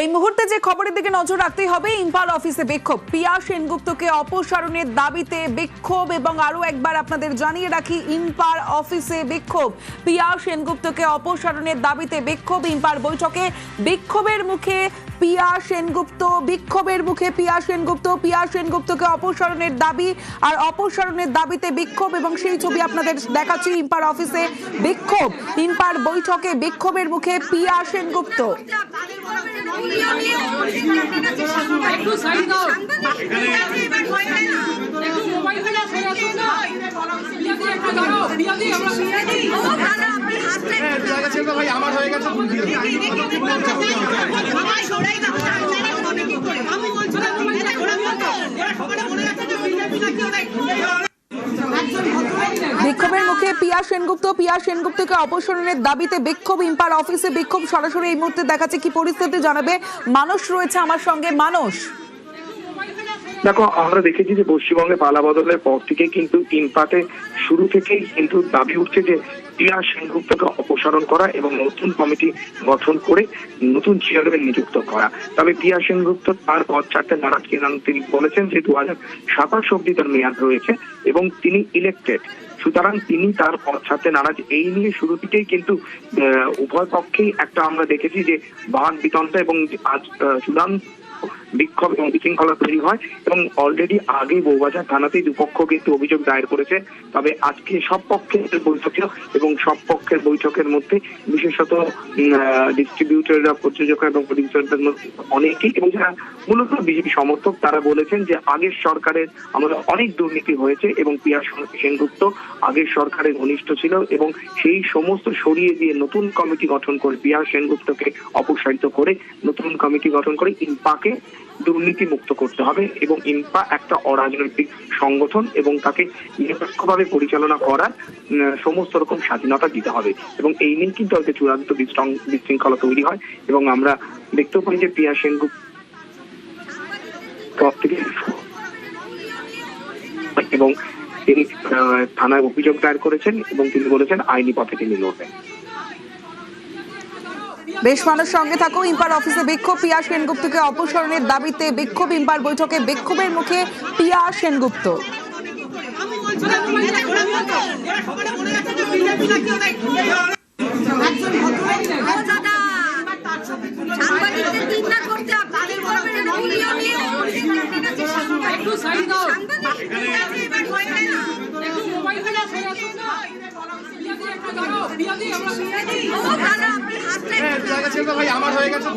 এই মুহূর্তে যে খবরের দিকে নজর রাখতেই হবে, ইম্পাল অফিসে বিক্ষোভ, পিয়া সেনগুপ্তকে অপসারণের দাবিতে বিক্ষোভ। এবং আরো একবার আপনাদের জানিয়ে রাখি, ইম্পাল অফিসে বিক্ষোভ, পিয়া সেনগুপ্তকে অপসারণের দাবিতে বিক্ষোভ। ইম্পাল বৈঠকে বিক্ষোভের মুখে পিয়া সেনগুপ্ত, পিয়া সেনগুপ্তকে অপসারণের দাবি, আর অপসারণের দাবিতে বিক্ষোভ। এবং সেই ছবি আপনাদের দেখাচ্ছি, ইম্পাল অফিসে বিক্ষোভ, ইম্পাল বৈঠকে বিক্ষোভের মুখে পিয়া সেনগুপ্ত। বিক্ষোভের মুখে পিয়া সেনগুপ্তকে অপসারণের দাবিতে বিক্ষোভ, ইম্পাল অফিসে বিক্ষোভ। সরাসরি এই মুহূর্তে দেখাচ্ছে কি পরিস্থিতি জানাবে মানস রয়েছে আমার সঙ্গে। মানস, দেখো, আমরা দেখেছি যে পশ্চিমবঙ্গে পালা বদলের পর থেকে কিন্তু ইম্পাতে শুরু থেকেই কিন্তু দাবি উঠছে যে পিয়া সেনগুপ্তকে অপসারণ করা এবং নতুন কমিটি গঠন করে নতুন চেয়ারম্যান নিযুক্ত করা। তবে পিয়া সেনগুপ্ত তার পদ ছাড়তে নারাজ। তিনি বলেছেন যে 2027 অব্দি তার মেয়াদ রয়েছে এবং তিনি ইলেক্টেড, সুতরাং তিনি তার পদ ছাড়তে নারাজ। এই নিয়ে শুরু থেকেই কিন্তু উভয় পক্ষেই একটা আমরা দেখেছি যে বাদ বিতণ্ডা এবং আজ চূড়ান্ত বিক্ষোভ এবং বিশৃঙ্খলা তৈরি হয়। এবং অলরেডি আগে বউবাজার থানাতেই দুপক্ষ কিন্তু অভিযোগ দায়ের করেছে। তবে আজকে সব পক্ষের বৈঠকে এবং সব পক্ষের বৈঠকের মধ্যে বিশেষত ডিস্ট্রিবিউটররা, প্রযোজকরা এবং প্রডিউসারদের মধ্যে অনেকেই এবং যারা মূলত বিজেপি সমর্থক, তারা বলেছেন যে আগের সরকারের আমাদের অনেক দুর্নীতি হয়েছে এবং পিয়া সেনগুপ্ত আগের সরকারের ঘনিষ্ঠ ছিল এবং সেই সমস্ত সরিয়ে দিয়ে নতুন কমিটি গঠন করে পিয়া সেনগুপ্তকে অপসারিত করে নতুন কমিটি গঠন করে ইম্পাকে দুর্নীতি মুক্ত করতে হবে এবং ইম্পা একটা অরাজনৈতিক সংগঠন এবং তাকে নিরপেক্ষভাবে পরিচালনা করার সমস্ত রকম স্বাধীনতা দিতে হবে। এবং এই নিয়ে কিন্তু একটা চূড়ান্ত বিশৃঙ্খলা তৈরি হয় এবং আমরা দেখতেও পাই যে পিয়া সেনগুপ্ত থেকে এবং তিনি থানায় অভিযোগ দায়ের করেছেন এবং তিনি বলেছেন আইনি পথে তিনি লড়বেন। বেশ, মানুষ সঙ্গে থাকো। ইম্পাল অফিসে বিক্ষোভ, পিয়া সেনগুপ্তকে অপসারণের দাবিতে বিক্ষোভ, ইম্পাল বৈঠকে বিক্ষোভের মুখে পিয়া সেনগুপ্ত। আমার হয়ে গেছে।